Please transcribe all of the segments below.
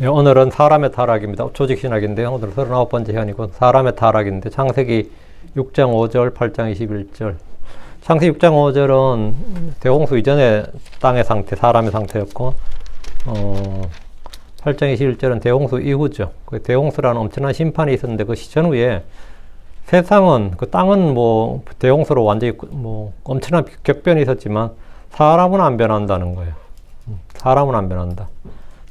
네, 오늘은 사람의 타락입니다. 조직신학인데요. 오늘 39번째 시간이고 사람의 타락인데 창세기 6장 5절, 8장 21절. 창세기 6장 5절은 대홍수 이전의 땅의 상태, 사람의 상태였고 8장 21절은 대홍수 이후죠. 그 대홍수라는 엄청난 심판이 있었는데 그 시전 후에 세상은, 그 땅은 뭐 대홍수로 완전히 뭐 엄청난 격변이 있었지만 사람은 안 변한다는 거예요. 사람은 안 변한다.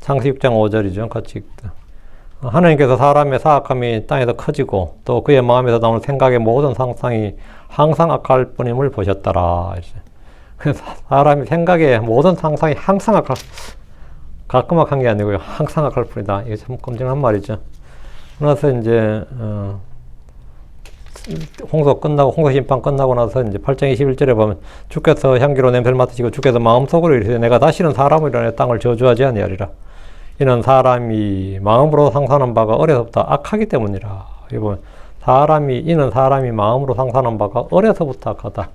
창세기 6장 5절이죠. 같이 읽다. 하나님께서 사람의 사악함이 땅에서 커지고 또 그의 마음에서 나오는 생각의 모든 상상이 항상 악할 뿐임을 보셨더라. 그래서 사람이 생각의 모든 상상이 항상 가끔 악한 게 아니고요. 항상 악할 뿐이다. 이게 참 끔찍한 말이죠. 그래서 이제 홍수 끝나고, 홍수 심판 끝나고 나서 이제 8장 21절에 보면 주께서 향기로 냄새를 맡으시고 주께서 마음속으로 이르시되 내가 다시는 사람으로 인하여 땅을 저주하지 아니하리라. 이는 사람이 마음으로 상상하는 바가 어려서부터 악하기 때문이라. 이번 이는 사람이 마음으로 상상하는 바가 어려서부터 악하다.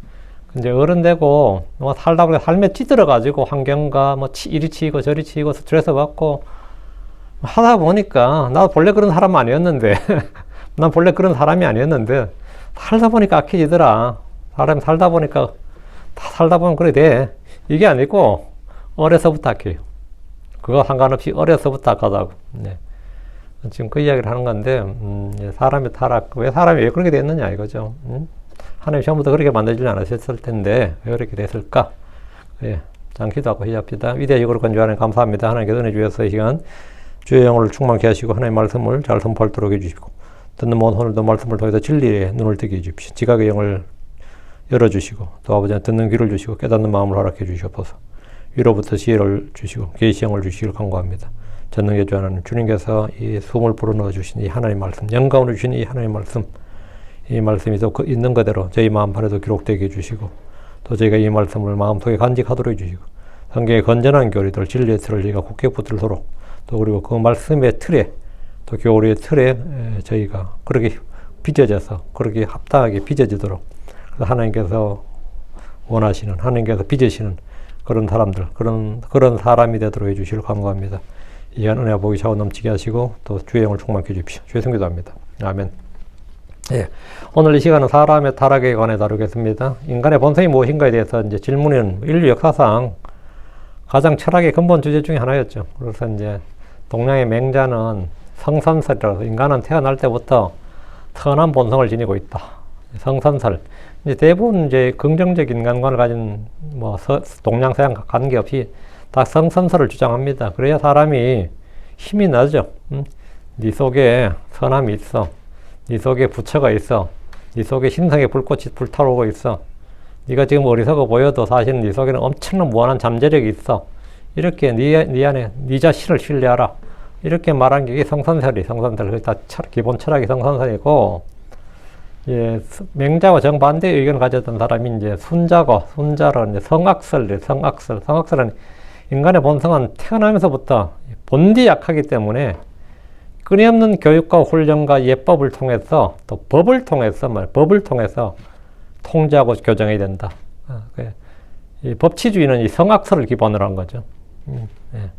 이제 어른 되고 뭐 살다 보니 삶에 찌들어가지고 환경과 뭐 이리 치이고 저리 치이고 스트레스 받고 하다 보니까 나 본래 그런 사람 아니었는데 난 본래 그런 사람이 아니었는데 살다 보니까 악해지더라. 사람이 살다 보니까 다 살다 보면 그래 돼. 이게 아니고 어려서부터 악해요. 그거 상관없이 어려서부터 악하다고. 네. 지금 그 이야기를 하는 건데 사람의 타락, 왜 사람이 왜 그렇게 됐느냐 이거죠. 하나님이 처음부터 그렇게 만들지 않으셨을 텐데 왜 그렇게 됐을까? 예. 장 기도하고 시작합시다. 위대하시고 거룩한 주 하나님 감사합니다. 하나님께서 은혜 주셔서 이 시간 주의 영혼을 충만케 하시고 하나님의 말씀을 잘 선포하도록 해주시고 듣는 모든 오늘도 말씀을 통해서 진리에 눈을 뜨게 해주십시오. 지각의 영을 열어주시고 또 아버지는 듣는 귀를 주시고 깨닫는 마음을 허락해 주시옵소서. 위로부터 지혜를 주시고 계시 영을 주시길 간구합니다. 전능의 주 하나님, 주님께서 이 숨을 불어넣어 주신 이 하나님의 말씀, 영감으로 주신 이 하나님의 말씀, 이 말씀이 있는 그대로 저희 마음판에도 기록되게 해주시고 또 저희가 이 말씀을 마음속에 간직하도록 해주시고 성경의 건전한 교리들, 진리의 틀을 저희가 굳게 붙들도록 또 그리고 그 말씀의 틀에 또 교리의 틀에 저희가 그렇게 빚어져서 그렇게 합당하게 빚어지도록 하나님께서 원하시는, 하나님께서 빚으시는 그런 사람들, 그런 사람이 되도록 해주시길 간구합니다. 이한 은혜와 복이 차고 넘치게 하시고 또 주의 영을 충만케 해주십시오. 주의 성기도합니다. 아멘. 예, 오늘 이 시간은 사람의 타락에 관해 다루겠습니다. 인간의 본성이 무엇인가에 대해서 이제 질문은 인류 역사상 가장 철학의 근본 주제 중에 하나였죠. 그래서 이제 동양의 맹자는 성선설이라고 인간은 태어날 때부터 선한 본성을 지니고 있다. 성선설. 이제 대부분 이제 긍정적 인간관을 가진 뭐 동양 서양 관계없이 다 성선설을 주장합니다. 그래야 사람이 힘이 나죠. 네 속에 선함이 있어. 네 속에 부처가 있어. 네 속에 신성의 불꽃이 불타오르고 있어. 네가 지금 어리석어 보여도 사실은 네 속에는 엄청난 무한한 잠재력이 있어. 이렇게 네 안에 네 자신을 신뢰하라. 이렇게 말한 게 성선설이 성선설. 다 기본 철학이 성선설이고, 예, 맹자와 정반대의 의견을 가졌던 사람이 이제 순자로 이제 성악설은 인간의 본성은 태어나면서부터 본디 약하기 때문에 끊임없는 교육과 훈련과 예법을 통해서 또 법을 통해서 통제하고 교정해야 된다. 이 법치주의는 이 성악설을 기반으로 한 거죠. 예.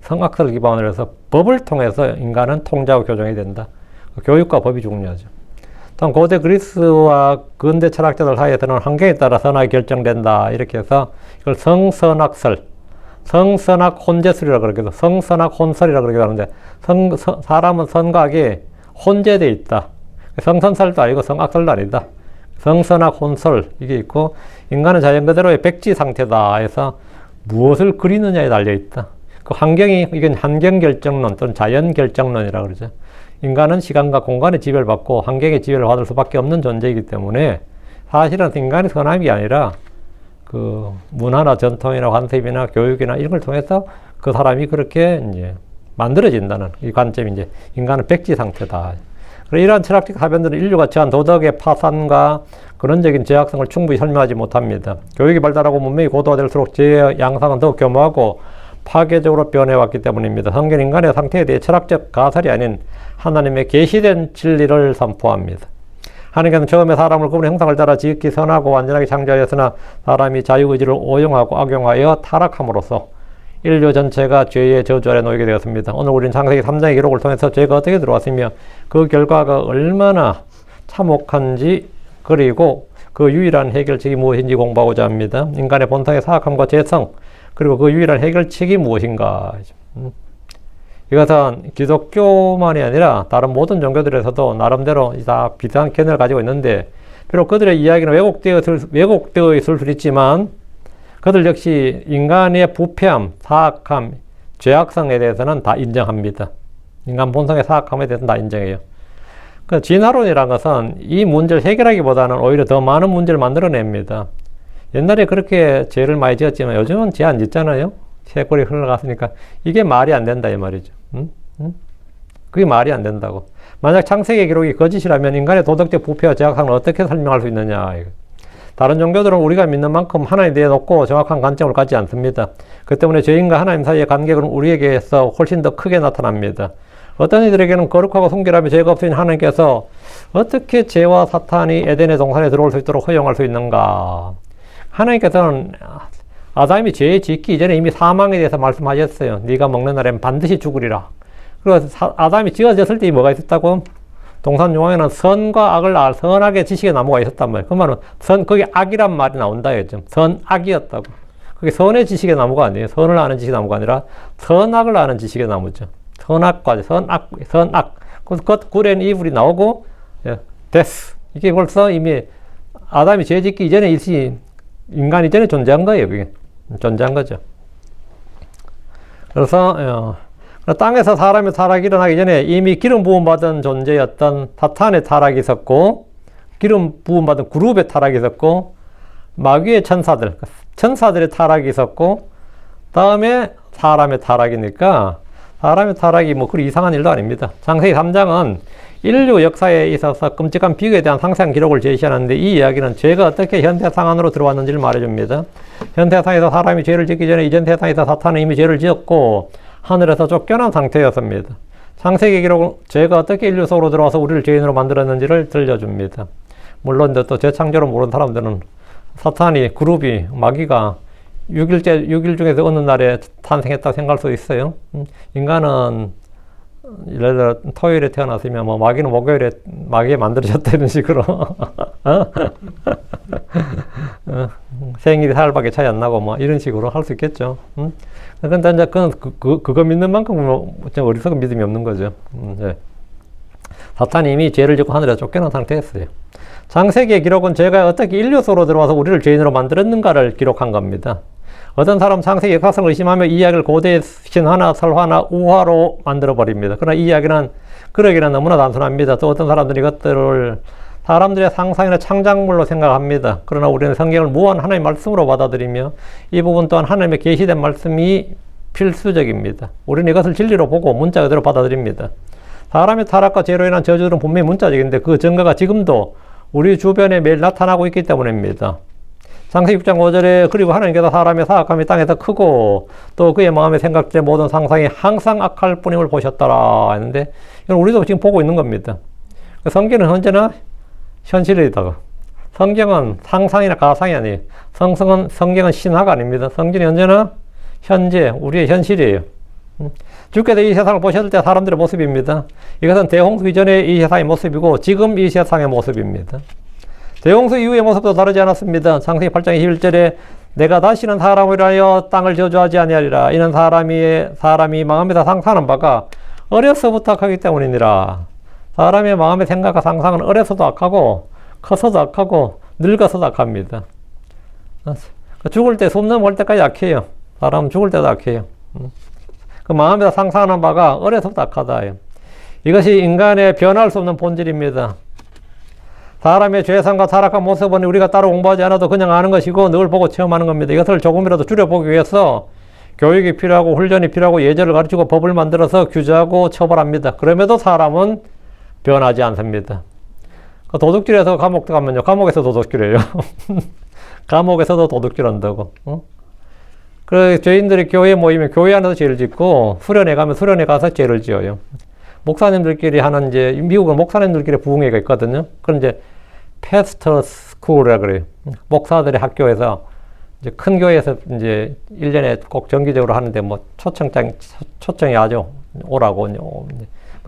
성악설을 기반으로 해서 법을 통해서 인간은 통제하고 교정해야 된다. 교육과 법이 중요하죠. 또 고대 그리스와 근대 철학자들 사이에서는 환경에 따라 선악이 결정된다. 이렇게 해서 이걸 성선악설, 성선악 혼재설이라고 그러기도, 성선악 혼설이라고 그러기도 하는데 사람은 선과 악이 혼재되어 있다. 성선설도 아니고 성악설도 아니다. 성선악 혼설 이게 있고 인간은 자연 그대로의 백지 상태다 해서 무엇을 그리느냐에 달려있다. 그 환경이, 이건 환경결정론 또는 자연결정론이라고 그러죠. 인간은 시간과 공간에 지배를 받고 환경에 지배를 받을 수밖에 없는 존재이기 때문에 사실은 인간의 선함이 아니라 그 문화나 전통이나 관습이나 교육이나 이런 걸 통해서 그 사람이 그렇게 이제 만들어진다는 이 관점이 이제 인간은 백지 상태다. 그래서 이러한 철학적 사변들은 인류가 처한 도덕의 파산과 근원적인 제약성을 충분히 설명하지 못합니다. 교육이 발달하고 문명이 고도화될수록 제 양상은 더욱 교모하고 파괴적으로 변해왔기 때문입니다. 성경 인간의 상태에 대해 철학적 가설이 아닌 하나님의 계시된 진리를 선포합니다. 하나님께서는 처음에 사람을 그분의 형상을 따라 지극히 선하고 완전하게 창조하였으나 사람이 자유의지를 오용하고 악용하여 타락함으로써 인류 전체가 죄의 저주 아래 놓이게 되었습니다. 오늘 우리는 창세기 3장의 기록을 통해서 죄가 어떻게 들어왔으며 그 결과가 얼마나 참혹한지 그리고 그 유일한 해결책이 무엇인지 공부하고자 합니다. 인간의 본성의 사악함과 죄성 그리고 그 유일한 해결책이 무엇인가. 이것은 기독교만이 아니라 다른 모든 종교들에서도 나름대로 다 비슷한 견해를 가지고 있는데 비록 그들의 이야기는 왜곡되어 있을 수 있지만 그들 역시 인간의 부패함, 사악함, 죄악성에 대해서는 다 인정합니다. 인간 본성의 사악함에 대해서는 다 인정해요. 그 진화론이라는 것은 이 문제를 해결하기보다는 오히려 더 많은 문제를 만들어냅니다. 옛날에 그렇게 죄를 많이 지었지만 요즘은 죄 안 짓잖아요. 세골이 흘러갔으니까 이게 말이 안 된다 이 말이죠. 그게 말이 안 된다고. 만약 창세기 기록이 거짓이라면 인간의 도덕적 부패와 죄악성을 어떻게 설명할 수 있느냐. 다른 종교들은 우리가 믿는 만큼 하나님에 대해 놓고 정확한 관점을 갖지 않습니다. 그 때문에 죄인과 하나님 사이의 관계는 우리에게서 훨씬 더 크게 나타납니다. 어떤 이들에게는 거룩하고 순결하며 죄가 없으신 하나님께서 어떻게 죄와 사탄이 에덴의 동산에 들어올 수 있도록 허용할 수 있는가? 하나님께서는 아담이 죄 짓기 이전에 이미 사망에 대해서 말씀하셨어요. 네가 먹는 날엔 반드시 죽으리라. 그리고 아담이 지어졌을 때 뭐가 있었다고? 동산 용왕에는 선과 악을 선악의 지식의 나무가 있었단 말이에요. 그 말은 거기 악이란 말이 나온다 했죠. 선악이었다고. 그게 선의 지식의 나무가 아니에요. 선을 아는 지식의 나무가 아니라 선악을 아는 지식의 나무죠. 선악과지, 선악. 그 굴에는 이불이 나오고, 데스. 이게 벌써 이미 아담이 죄 짓기 이전에 인간 이전에 존재한 거예요. 그게. 존재한 거죠. 그래서, 땅에서 사람의 타락이 일어나기 전에 이미 기름 부음받은 존재였던 사탄의 타락이 있었고, 기름 부음받은 그룹의 타락이 있었고, 마귀의 천사들의 타락이 있었고, 다음에 사람의 타락이니까, 사람의 타락이 뭐 그리 이상한 일도 아닙니다. 창세기 3장은 인류 역사에 있어서 끔찍한 비극에 대한 상세한 기록을 제시하는데 이 이야기는 죄가 어떻게 현대상 안으로 들어왔는지를 말해줍니다. 현대상에서 사람이 죄를 짓기 전에 이전 세상에서 사탄은 이미 죄를 지었고 하늘에서 쫓겨난 상태였습니다. 창세기 기록은 죄가 어떻게 인류 속으로 들어와서 우리를 죄인으로 만들었는지를 들려줍니다. 물론 또 재창조를 모르는 사람들은 사탄이 그룹이 마귀가 6일 중에서 어느 날에 탄생했다고 생각할 수 있어요. 인간은 예를 들어 토요일에 태어났으면 뭐 마귀는 목요일에 마귀에 만들어졌다는 식으로 생일이 살밖에 차이 안 나고 뭐 이런 식으로 할 수 있겠죠. 근데 이제 그거 믿는 만큼 어리석은 믿음이 없는 거죠. 네. 사탄이 이미 죄를 짓고 하늘에 쫓겨난 상태였어요. 창세기의 기록은 죄가 어떻게 인류 속으로 들어와서 우리를 죄인으로 만들었는가를 기록한 겁니다. 어떤 사람 창세기 역사성을 의심하며 이 이야기를 고대의 신화나 설화나 우화로 만들어버립니다. 그러나 이 이야기는 그러기는 너무나 단순합니다. 또 어떤 사람들이 이것들을 사람들의 상상이나 창작물로 생각합니다. 그러나 우리는 성경을 무한 하나님의 말씀으로 받아들이며 이 부분 또한 하나님의 계시된 말씀이 필수적입니다. 우리는 이것을 진리로 보고 문자 그대로 받아들입니다. 사람의 타락과 죄로 인한 저주들은 분명히 문자적인데 그 증거가 지금도 우리 주변에 매일 나타나고 있기 때문입니다. 창세기 6장 5절에 그리고 하나님께서 사람의 사악함이 땅에서 크고 또 그의 마음의 생각들의 모든 상상이 항상 악할 뿐임을 보셨더라 했는데 이건 우리도 지금 보고 있는 겁니다. 성경은 언제나 현실이다. 성경은 상상이나 가상이 아니에요. 성경은 신화가 아닙니다. 성경이 언제나 현재 우리의 현실이에요. 주께서 이 세상을 보셨을 때 사람들의 모습입니다. 이것은 대홍수 이전의 이 세상의 모습이고 지금 이 세상의 모습입니다. 대홍수 이후의 모습도 다르지 않았습니다. 창세기 8장 21절에 내가 다시는 사람을 위하여 땅을 저주하지 아니하리라. 이는 사람이 마음에다 상상하는 바가 어려서부터 악하기 때문이니라. 사람의 마음의 생각과 상상은 어려서도 악하고 커서도 악하고 늙어서도 악합니다. 죽을 때 숨 넘어갈 때까지 악해요. 사람은 죽을 때도 악해요. 그 마음에다 상상하는 바가 어려서부터 악하다. 이것이 인간의 변할 수 없는 본질입니다. 사람의 죄성과 타락한 모습은 우리가 따로 공부하지 않아도 그냥 아는 것이고 늘 보고 체험하는 겁니다. 이것을 조금이라도 줄여보기 위해서 교육이 필요하고 훈련이 필요하고 예절을 가르치고 법을 만들어서 규제하고 처벌합니다. 그럼에도 사람은 변하지 않습니다. 도둑질해서 감옥 가면요. 감옥에서 도둑질해요. 감옥에서도 도둑질한다고. 그래서 죄인들이 교회에 모이면 교회 안에서 죄를 짓고 수련회 가면 수련회 가서 죄를 지어요. 목사님들끼리 하는 미국은 목사님들끼리 부흥회가 있거든요. 그런 패스터 스쿨이라 그래요. 목사들의 학교에서 이제 큰 교회에서 이제 1년에 꼭 정기적으로 하는데 뭐 초청이 아주 오라고, 뭐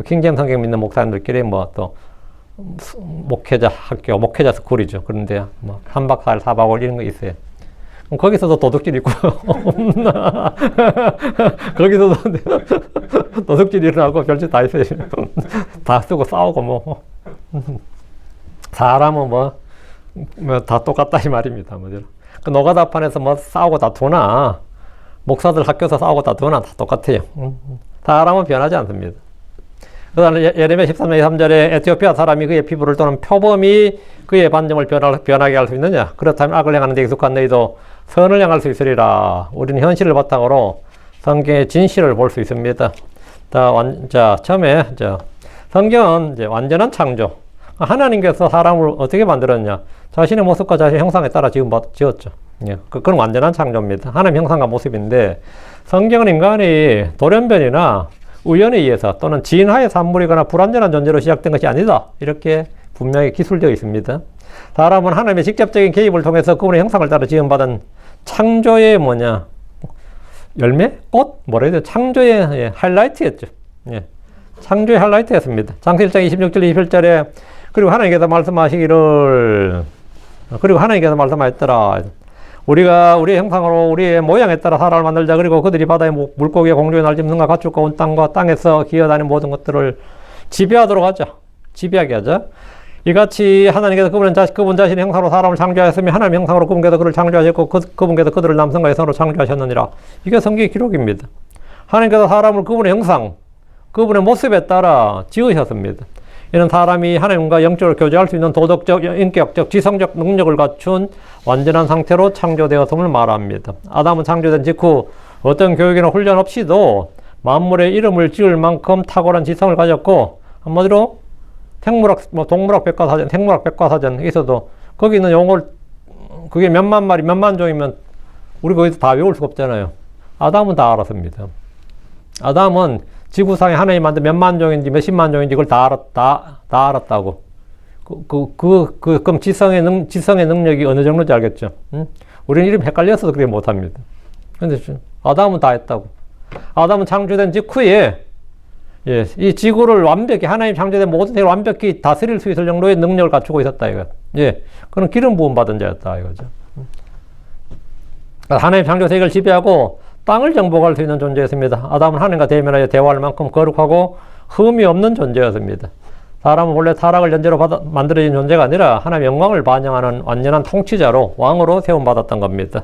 킹제임 성경 믿는 목사님들끼리 뭐 또 목회자 학교, 목회자 스쿨이죠. 그런데 뭐 3박 4일, 4박 5일 이런 거 있어요. 그럼 거기서도 도둑질 있고, 거기서도 도둑질 일어나고 별짓 다 있어요. 다 쓰고 싸우고 뭐. 사람은 뭐 다 똑같다 이 말입니다. 뭐죠. 그 노가다판에서 뭐 싸우고 다투나, 목사들 학교에서 싸우고 다투나 다 똑같아요. 사람은 변하지 않습니다. 그 다음에 예레미야 13장 3절에 에티오피아 사람이 그의 피부를 또는 표범이 그의 반점을 변하게 할 수 있느냐? 그렇다면 악을 행하는 데 익숙한 너희도 선을 행할 수 있으리라. 우리는 현실을 바탕으로 성경의 진실을 볼 수 있습니다. 처음에 성경은 이제 완전한 창조. 하나님께서 사람을 어떻게 만들었냐? 자신의 모습과 자신의 형상에 따라 지었죠. 예, 그건 완전한 창조입니다. 하나님 형상과 모습인데, 성경은 인간이 돌연변이나 우연에 의해서 또는 진화의 산물이거나 불완전한 존재로 시작된 것이 아니다. 이렇게 분명히 기술되어 있습니다. 사람은 하나님의 직접적인 개입을 통해서 그분의 형상을 따라 지음받은 창조의 열매? 꽃? 뭐라 해야 돼요? 창조의 하이라이트였죠. 예. 창조의 하이라이트였습니다. 창세기 1장 26절 27절에 그리고 하나님께서 말씀하였더라. 우리가 우리의 형상으로 우리의 모양에 따라 사람을 만들자. 그리고 그들이 바다의 물고기와 공중에 날지 능과 가축과 온 땅과 땅에서 기어다니는 모든 것들을 지배하도록 하자. 지배하게 하자. 이같이 하나님께서 그분 자신의 형상으로 사람을 창조하였으며 하나님의 형상으로 그분께서 그를 창조하셨고 그분께서 그들을 남성과 여성으로 창조하셨느니라. 이게 성경의 기록입니다. 하나님께서 사람을 그분의 형상, 그분의 모습에 따라 지으셨습니다. 이는 사람이 하나님과 영적으로 교제할 수 있는 도덕적, 인격적, 지성적 능력을 갖춘 완전한 상태로 창조되었음을 말합니다. 아담은 창조된 직후 어떤 교육이나 훈련 없이도 만물의 이름을 지을 만큼 탁월한 지성을 가졌고, 한마디로 동물학 백과사전 있어도 거기 있는 용어를, 그게 몇만 마리, 몇만 종이면 우리 거기서 다 외울 수가 없잖아요. 아담은 다 알았습니다. 아담은 지구상에 하나님 만든 몇만 종인지 몇십만 종인지 그걸 다 알았다고. 그럼 지성의 능력이 어느 정도인지 알겠죠? 응? 우리는 이름 헷갈려서 그렇게 못합니다. 근데 아담은 다 했다고. 아담은 창조된 직후에, 예, 이 지구를 완벽히, 하나님 창조된 모든 세계를 완벽히 다스릴 수 있을 정도의 능력을 갖추고 있었다, 이거. 예. 그는 기름 부음 받은 자였다, 이거죠. 하나님 창조 세계를 지배하고 땅을 정복할 수 있는 존재였습니다. 아담은 하나님과 대면하여 대화할 만큼 거룩하고 흠이 없는 존재였습니다. 사람은 원래 타락을 전제로 만들어진 존재가 아니라 하나님의 영광을 반영하는 완전한 통치자로, 왕으로 세움받았던 겁니다.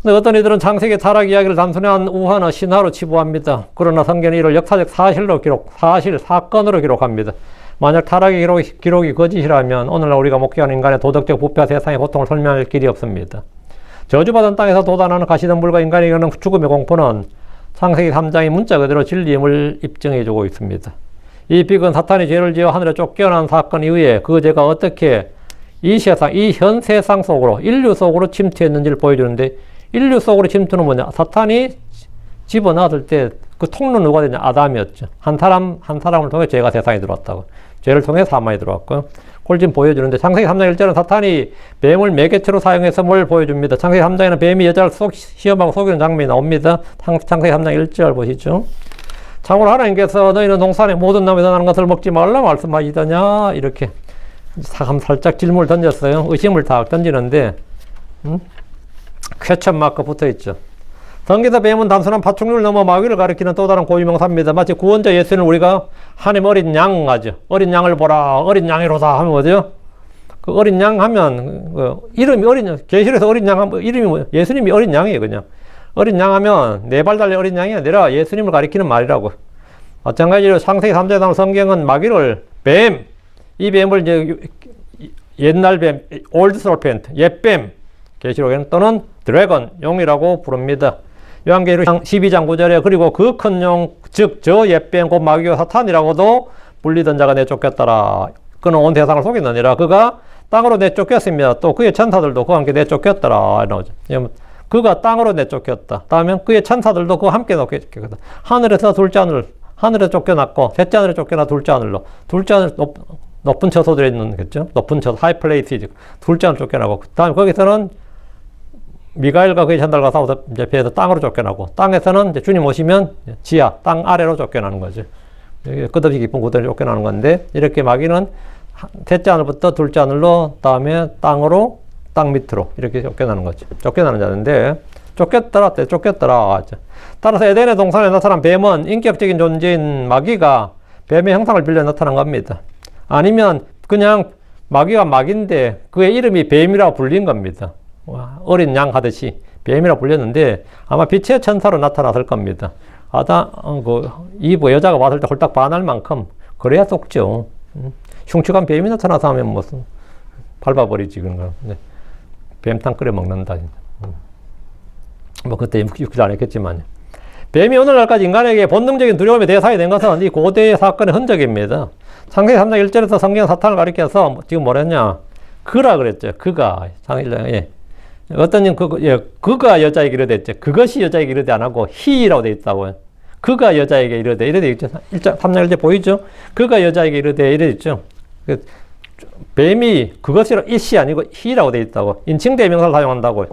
근데 어떤 이들은 창세기 타락 이야기를 단순한 우화나 신화로 치부합니다. 그러나 성경은 이를 역사적 사건으로 기록합니다. 만약 타락의 기록이 거짓이라면 오늘날 우리가 목격하는 인간의 도덕적 부패와 세상의 고통을 설명할 길이 없습니다. 저주받은 땅에서 돋아나는 가시덤불과 인간이 겪는 죽음의 공포는 창세기 3장의 문자 그대로 진리임을 입증해주고 있습니다. 이 빅은 사탄이 죄를 지어 하늘에 쫓겨난 사건 이후에 그 죄가 어떻게 이 현 세상 속으로, 인류 속으로 침투했는지를 보여주는데, 인류 속으로 침투는 뭐냐? 사탄이 집어넣었을 때 그 통로 누가 되냐? 아담이었죠. 한 사람을 통해 죄가 세상에 들어왔다고. 죄를 통해 사망이 들어왔고, 그걸 지금 보여주는데, 창세기 3장 1절은 사탄이 뱀을 매개체로 사용해서 뭘 보여줍니다. 창세기 3장에는 뱀이 여자를 시험하고 속이는 장면이 나옵니다. 창세기 3장 1절 보시죠. 참고로 하나님께서 너희는 동산의 모든 나무에서 나는 것을 먹지 말라 말씀하시더냐? 이렇게 살짝 질문을 던졌어요. 의심을 다 던지는데, 퀘스천 마크 붙어 있죠. 성경에서 뱀은 단순한 파충류를 넘어 마귀를 가리키는 또 다른 고유명사입니다. 마치 구원자 예수는 우리가 하나님 어린 양 하죠. 어린 양을 보라, 어린 양이로다 하면 뭐죠? 그 어린 양 하면 이름이 계시록에서 어린 양 하면 이름이 뭐예요? 예수님이 어린 양이에요, 그냥. 어린 양 하면 네 발 달린 어린 양이 아니라 예수님을 가리키는 말이라고. 마찬가지로 창세기 3장에 나오는 성경은 마귀를 이 뱀을 이제 옛날 뱀, 올드 서펜트, 옛뱀, 계시록에는 또는 드래곤, 용이라고 부릅니다. 요한계시록 12장 9절에 그리고 그 큰 용, 즉 저 옛뱀 곧 마귀와 사탄이라고도 불리던 자가 내쫓겼더라. 그는 온 세상을 속이느니라. 그가 땅으로 내쫓겼습니다. 또 그의 천사들도 그와 함께 내쫓겼더라. 이러죠. 그가 땅으로 내쫓겼다. 다음에 그의 천사들도 그와 함께 내쫓겼다. 하늘에서 둘째 하늘, 하늘에 쫓겨났고 셋째 하늘에 쫓겨나 둘째 하늘로. 둘째 하늘 높은 처소들에 있는 거죠. 높은 처소, 하이 플레이스. 둘째 하늘 쫓겨나고. 다음에 거기서는 미가엘과 그의 전달과 싸워서 이제 배에서 땅으로 쫓겨나고, 땅에서는 이제 주님 오시면 지하, 땅 아래로 쫓겨나는 거죠. 끝없이 깊은 곳으로 쫓겨나는 건데, 이렇게 마귀는 셋째 하늘부터 둘째 하늘로, 다음에 땅으로, 땅 밑으로 이렇게 쫓겨나는 거죠. 쫓겨나는 자인데, 쫓겼더라. 따라서 에덴의 동산에 나타난 뱀은 인격적인 존재인 마귀가 뱀의 형상을 빌려 나타난 겁니다. 아니면 그냥 마귀가 마귀인데 그의 이름이 뱀이라고 불린 겁니다. 어린 양 하듯이 뱀이라고 불렸는데 아마 빛의 천사로 나타났을 겁니다. 이브 여자가 봤을 때 홀딱 반할 만큼 그래야 속죠. 흉측한 뱀이 나타나서 하면 무슨 밟아버리지 그런 거. 뱀탕 끓여 먹는다. 뭐 그때 육질 안 했겠지만 뱀이 오늘날까지 인간에게 본능적인 두려움의 대상이 된 것은 이 고대의 사건의 흔적입니다. 창세기 3장 1절에서 성경 사탄을 가리켜서 지금 뭐랬냐? 그라 그랬죠. 그가. 예. 어떤 님 그가 여자에게 이르되 했죠. 그것이 여자에게 이르되 안 하고 he라고 되어 있다고요. 그가 여자에게 이르되 이래 있죠. 3장 1절 보이죠? 그가 여자에게 이르되 이래 있죠. 뱀이 그것이라고 it이 아니고 he라고 되어 있다고. 인칭 대명사를 사용한다고요.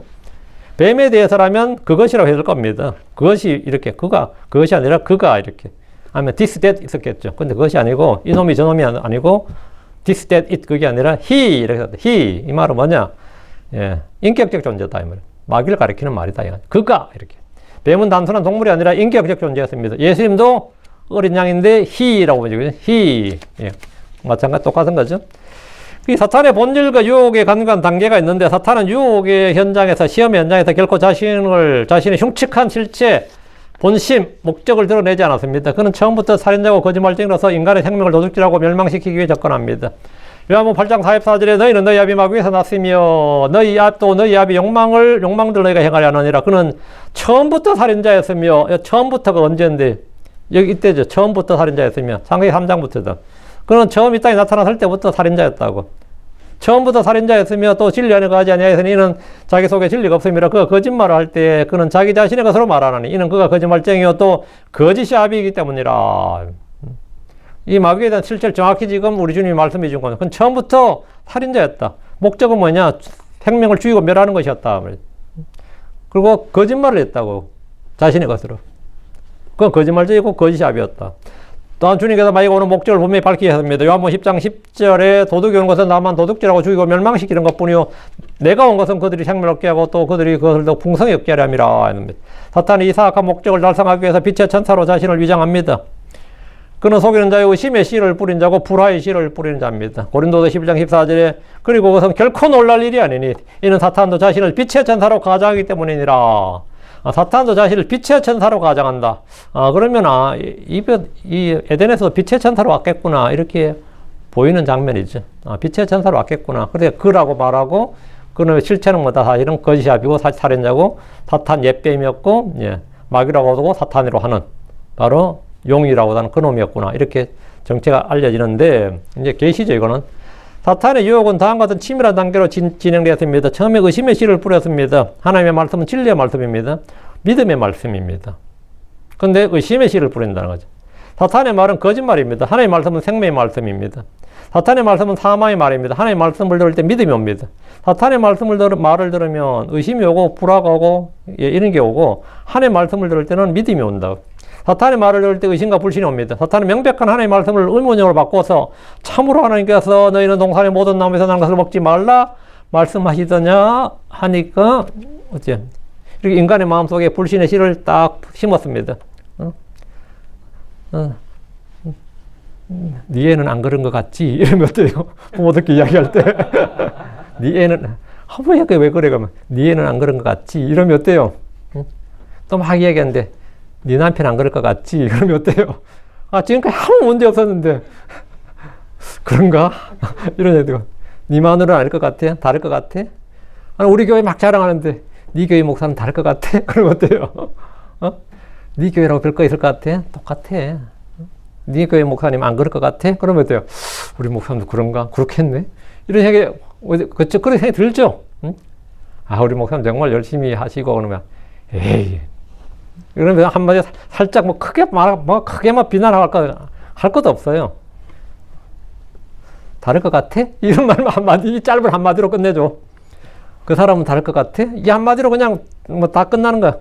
뱀에 대해서라면 그것이라고 했을 겁니다. 그것이 이렇게 그것이 아니라 그가 이렇게 하면 this that 있었겠죠. 근데 그것이 아니고 이놈이 저놈이 아니고 this that it 그게 아니라 he 이렇게 했다. he 이 말은 뭐냐? 예, 인격적 존재다 이 말이에요. 마귀를 가리키는 말이다. 그가 이렇게. 뱀은 단순한 동물이 아니라 인격적 존재였습니다. 예수님도 어린 양인데 he라고 보죠. he 예, 마찬가지 똑같은 거죠. 이 사탄의 본질과 유혹의 간간 단계가 있는데 사탄은 유혹의 현장에서 시험의 현장에서 결코 자신의 흉측한 실체, 본심, 목적을 드러내지 않았습니다. 그는 처음부터 살인자고 거짓말쟁이로서 인간의 생명을 도둑질하고 멸망시키기 위해 접근합니다. 요한복음 8장 44절에 너희는 너희 아비 마귀에서 났으며 너희 아비 욕망들 너희가 행하려 하느니라. 그는 처음부터 살인자였으며 처음부터가 언제인데 여기 이때죠. 처음부터 살인자였으며 창세기 3장부터다. 그는 처음 이 땅에 나타났을 때부터 살인자였다고. 처음부터 살인자였으며 또 진리 안에 거하지 아니하였으니 이는 자기 속에 진리가 없음이라. 그가 거짓말을 할 때 그는 자기 자신의 것으로 말하나니 이는 그가 거짓말쟁이요 또 거짓이 아비이기 때문이라. 이 마귀에 대한 실체를 정확히 지금 우리 주님이 말씀해 준 거는 그건 처음부터 살인자였다. 목적은 뭐냐? 생명을 죽이고 멸하는 것이었다. 그리고 거짓말을 했다고. 자신의 것으로. 그건 거짓말쟁이고 거짓이 아비였다. 또한 주님께서 마귀가 오는 목적을 분명히 밝히셨습니다. 요한복음 10장 10절에 도둑이 온 것은 나만 도둑질하고 죽이고 멸망시키는 것뿐이요 내가 온 것은 그들이 생명을 얻게 하고 또 그들이 그것을 더 풍성히 얻게 하려 함이라. 사탄이 이 사악한 목적을 달성하기 위해서 빛의 천사로 자신을 위장합니다. 그는 속이는 자요 의심의 씨를 뿌린 자고 불화의 씨를 뿌리는 자입니다. 고린도서 11장 14절에 그리고 그것은 결코 놀랄 일이 아니니 이는 사탄도 자신을 빛의 천사로 가장하기 때문이니라. 사탄도 자신을 빛의 천사로 가장한다. 그러면 이 에덴에서 빛의 천사로 왔겠구나 이렇게 보이는 장면이죠. 빛의 천사로 왔겠구나. 그래 그라고 말하고 그는 실체는 뭐다? 사실은 거짓이 아비고 살인자고 사탄 옛뱀이었고 마귀라고 하고 사탄이라고 하는 바로 용이라고 하는 그놈이었구나. 이렇게 정체가 알려지는데 이제 계시죠 이거는. 사탄의 유혹은 다음과 같은 치밀한 단계로 진행되었습니다. 처음에 의심의 씨를 뿌렸습니다. 하나님의 말씀은 진리의 말씀입니다. 믿음의 말씀입니다. 그런데 의심의 씨를 뿌린다는 거죠. 사탄의 말은 거짓말입니다. 하나님의 말씀은 생명의 말씀입니다. 사탄의 말씀은 사망의 말입니다. 하나님의 말씀을 들을 때 믿음이 옵니다. 사탄의 말을 들으면 의심이 오고 불화가 오고 이런 게 오고 하나님의 말씀을 들을 때는 믿음이 온다. 사탄의 말을 들을 때 의심과 불신이 옵니다. 사탄은 명백한 하나님의 말씀을 의문형으로 바꿔서 참으로 하나님께서 너희는 동산의 모든 나무에서 난 것을 먹지 말라 말씀하시더냐 하니까 어째 이렇게 인간의 마음속에 불신의 씨를 딱 심었습니다. 네 애는 안 그런 것 같지? 이러면 어때요? 부모들끼리 이야기할 때 네 애는 왜 그래? 그러면 네 애는 안 그런 것 같지? 이러면 어때요? 또 막 이야기하는데 네 남편 안 그럴 것 같지? 그러면 어때요? 지금까지 아무 문제 없었는데 그런가? 이런 애들 네 마누라는 아닐 것 같아? 다를 것 같아? 우리 교회 막 자랑하는데 네 교회 목사는 다를 것 같아? 그러면 어때요? 네 교회라고 별 거 있을 것 같아? 똑같아. 네 교회 목사님 안 그럴 것 같아? 그러면 어때요? 우리 목사님도 그런가? 그렇겠네? 이런 생각이 그런 생각이 들죠? 응? 우리 목사님 정말 열심히 하시고 그러면 에이 그러면 한마디 살짝 크게 비난할 것도 없어요. 다를 것 같아? 이런 말만 한마디, 짧은 한마디로 끝내줘. 그 사람은 다를 것 같아? 이 한마디로 그냥 뭐 다 끝나는 거야.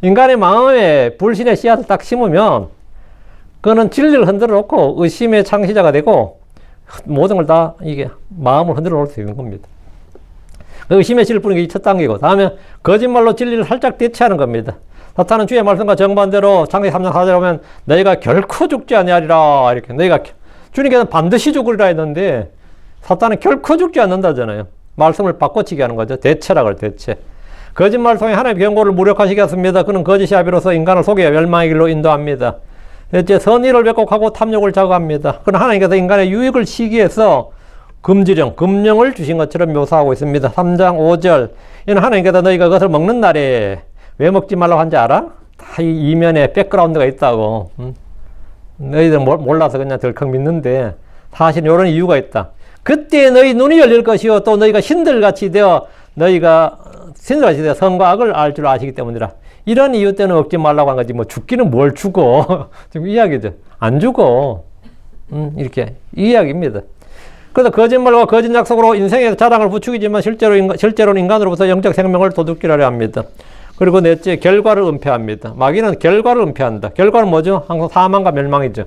인간의 마음에 불신의 씨앗을 딱 심으면 그거는 진리를 흔들어 놓고 의심의 창시자가 되고 모든 걸 다 이게 마음을 흔들어 놓을 수 있는 겁니다. 의심의 씨를 뿌리는 게 첫 단계고, 다음에 거짓말로 진리를 살짝 대체하는 겁니다. 사탄은 주의 말씀과 정반대로 창세기 3장 4절에 보면 너희가 결코 죽지 아니하리라 이렇게, 너희가 주님께서는 반드시 죽으리라 했는데 사탄은 결코 죽지 않는다잖아요. 말씀을 바꿔치기 하는 거죠. 대체라 그래, 대체. 거짓말 통해 하나님의 경고를 무력화시켰습니다. 그는 거짓의 아비로서 인간을 속여 멸망의 길로 인도합니다. 넷째, 선의를 왜곡하고 탐욕을 자극합니다. 그는 하나님께서 인간의 유익을 시기해서 금령을 주신 것처럼 묘사하고 있습니다. 3장 5절. 이는 하나님께서 너희가 그것을 먹는 날에 왜 먹지 말라고 한지 알아? 다 이 이면에 백그라운드가 있다고. 너희들 몰라서 그냥 덜컥 믿는데 사실 이런 이유가 있다. 그때 너희 눈이 열릴 것이요 또 너희가 신들같이 되어 선과 악을 알 줄 아시기 때문이라. 이런 이유 때문에 먹지 말라고 한 거지. 뭐 죽기는 뭘 죽어. 지금 이야기죠. 안 죽어. 이렇게 이 이야기입니다. 그래서 거짓말과 거짓 약속으로 인생의 자랑을 부추기지만 실제로는 인간으로부터 영적 생명을 도둑질하려 합니다. 그리고 넷째, 결과를 은폐합니다. 마귀는 결과를 은폐한다. 결과는 뭐죠? 항상 사망과 멸망이죠.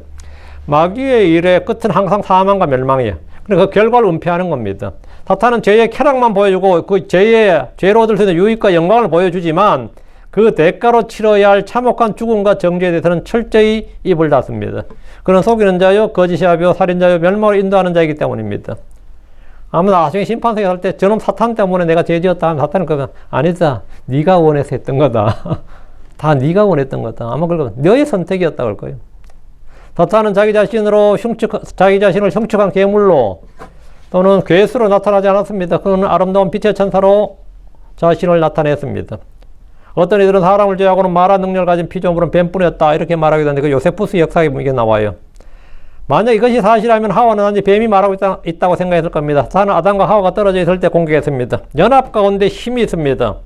마귀의 일의 끝은 항상 사망과 멸망이에요. 그래서 그 결과를 은폐하는 겁니다. 사탄은 죄의 쾌락만 보여주고 그 죄로 얻을 수 있는 유익과 영광을 보여주지만 그 대가로 치러야 할 참혹한 죽음과 정죄에 대해서는 철저히 입을 닫습니다. 그는 속이는 자요, 거짓의 아비요, 살인자요, 멸망으로 인도하는 자이기 때문입니다. 아마 나중에 심판석에 갈 때 저놈 사탄 때문에 내가 죄 지었다 하면 사탄은 그러면 아니다. 네가 원해서 했던 거다. 다 네가 원했던 거다. 아마 그걸 너의 선택이었다 그럴 거예요. 사탄은 자기 자신을 형측한 괴물로 또는 괴수로 나타나지 않았습니다. 그는 아름다운 빛의 천사로 자신을 나타냈습니다. 어떤 이들은 사람을 제외하고는 말한 능력을 가진 피조물은 뱀뿐이었다 이렇게 말하기도 하는데 그 요세푸스 역사에 이게 나와요. 만약 이것이 사실이라면 하와는 단지 뱀이 말하고 있다고 생각했을 겁니다. 사탄은 아담과 하와가 떨어져 있을 때 공격했습니다. 연합 가운데 힘이 있습니다.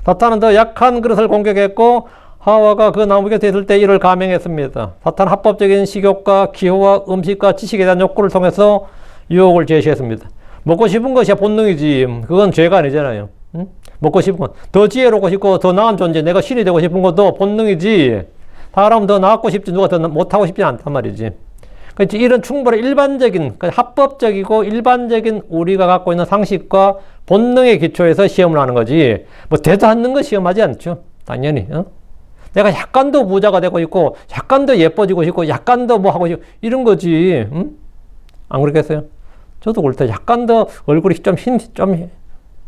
사탄은 더 약한 그릇을 공격했고 하와가 그 나무 곁에 있을 때 이를 감행했습니다. 사탄은 합법적인 식욕과 기호와 음식과 지식에 대한 욕구를 통해서 유혹을 제시했습니다. 먹고 싶은 것이 본능이지 그건 죄가 아니잖아요. 응? 먹고 싶은 건 더 지혜롭고 싶고 더 나은 존재, 내가 신이 되고 싶은 것도 본능이지 사람은 더 나았고 싶지 누가 더 못하고 싶지 않단 말이지. 그렇지. 이런 충분히 일반적인 합법적이고 일반적인 우리가 갖고 있는 상식과 본능의 기초에서 시험을 하는 거지 뭐 되도 않는 거 시험하지 않죠. 당연히. 내가 약간 더 부자가 되고 있고 약간 더 예뻐지고 싶고 약간 더 뭐 하고 싶고 이런 거지. 안 그렇겠어요? 저도 그럴 때 약간 더 얼굴이 좀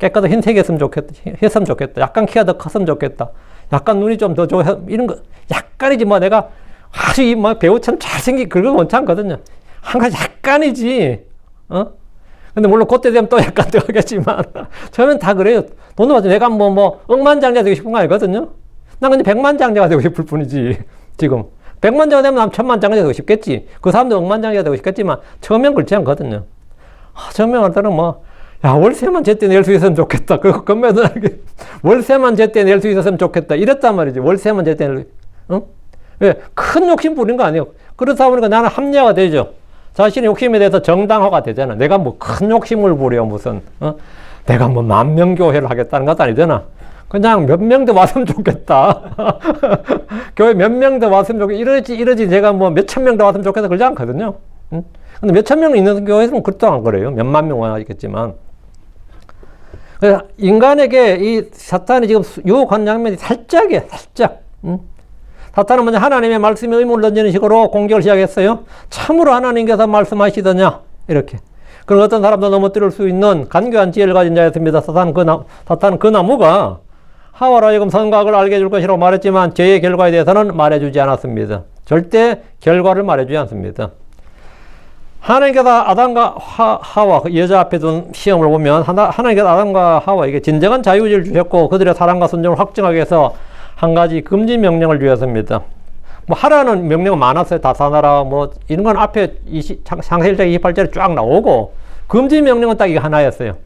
깨끗하게 흰색이었으면 좋겠다. 약간 키가 더 컸으면 좋겠다. 약간 눈이 좀 더 좋아. 이런 거 약간이지 뭐 내가 아주 뭐 배우처럼 잘생긴 그런 건 원치 않거든요. 항상 약간이지. 근데 물론 그때 되면 또 약간 더 하겠지만 저는 다 그래요. 돈을 받지 내가 뭐 억만장자 되고 싶은 거 아니거든요. 난 그냥 백만장자가 되고 싶을 뿐이지. 지금 100만장자 되면 난 1000만장자 되고 싶겠지. 그 사람도 억만장자가 되고 싶겠지만 처음엔 그렇지 않거든요. 처음엔 할 때는 뭐 야, 월세만 제때 낼 수 있었으면 좋겠다. 그거 건매들에게 월세만 제때 낼 수 있었으면 좋겠다. 이랬단 말이지. 월세만 제때 왜? 큰 욕심 부린 거 아니에요. 그렇다 보니까 나는 합리화가 되죠. 자신의 욕심에 대해서 정당화가 되잖아. 내가 뭐 큰 욕심을 부려 무슨 내가 뭐 10,000명 교회를 하겠다는 것도 아니잖아. 그냥 몇 명 더 왔으면 좋겠다. 교회 몇 명 더 왔으면 좋겠다. 이러지 제가 뭐 몇천 명 더 왔으면 좋겠다. 그러지 않거든요. 근데 몇천 명 있는 교회에서는 그것도 안 그래요. 몇만 명 와있겠지만. 그래서 인간에게 이 사탄이 지금 유혹한 장면이 살짝이에요. 살짝. 사탄은 먼저 하나님의 말씀에 의문을 던지는 식으로 공격을 시작했어요. 참으로 하나님께서 말씀하시더냐 이렇게. 그런 어떤 사람도 넘어뜨릴 수 있는 간교한 지혜를 가진 자였습니다. 사탄은 그 나무가 하와로 하여금 선과 악을 알게 해줄 것이라고 말했지만 죄의 결과에 대해서는 말해주지 않았습니다. 절대 결과를 말해주지 않습니다. 하나님께서 아담과 하와 그 여자 앞에 둔 시험을 보면 하나님께서 아담과 하와에게 진정한 자유의지를 주셨고 그들의 사랑과 순종을 확증하기 위해서 한 가지 금지 명령을 주셨습니다. 뭐 하라는 명령은 많았어요. 다사나라 뭐 이런 건 앞에 창세기 1장 28절에 쫙 나오고 금지 명령은 딱 이거 하나였어요.